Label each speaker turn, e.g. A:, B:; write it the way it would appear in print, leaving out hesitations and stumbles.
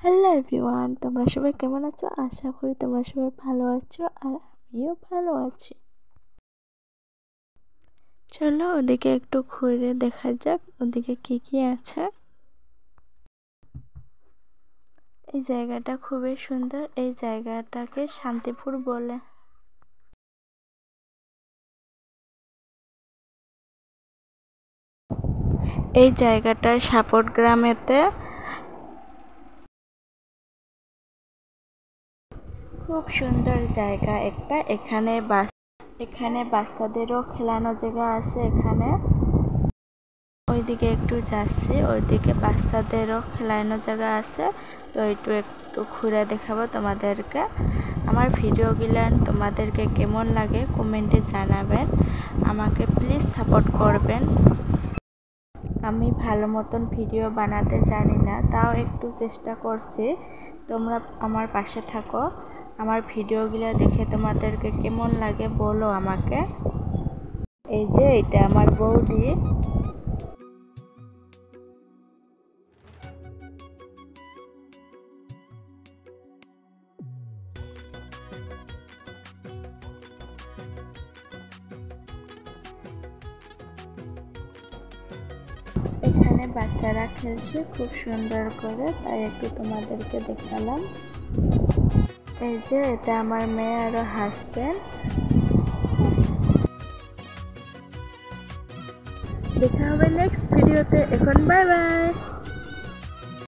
A: Hello everyone, তোমরা সবাই কেমন আছো? আশা করি তোমরা সবাই ভালো আছো আর আমিও ভালো আছি। চলো ওদিকে একটু ঘুরে দেখা যাক ওদিকে কি কি আছে। এই জায়গাটা খুবই সুন্দর। এই জায়গাটাকে শান্তিপুর বলে। এই জায়গাটা সাপট গ্রামেতে খুব সুন্দর জায়গা একটা। এখানে বাচ্চাদেরও খেলানো জায়গা আছে। এখানে ওইদিকে একটু যাচ্ছি, ওইদিকে বাচ্চাদেরও খেলানো জায়গা আছে। তো একটু ঘুরে দেখাবো তোমাদেরকে। আমার ভিডিওগুলো তোমাদেরকে কেমন লাগে কমেন্টে জানাবেন। আমাকে প্লিজ সাপোর্ট করবেন। আমি ভালো মতন ভিডিও বানাতে জানি না, তাও একটু চেষ্টা করছি। তোমরা আমার পাশে থাকো। আমার ভিডিওগুলো দেখে তোমাদেরকে কেমন লাগে বলো আমাকে। এই যে এটা আমার বৌদি। এখানে বাচ্চারা খেলছে খুব সুন্দর করে, তাই একটু তোমাদেরকে দেখালাম। এই যে এটা আমার মেয়ে আর হাজবেন্ড। দেখা হবে নেক্সট ভিডিওতে। এখন বাই বাই।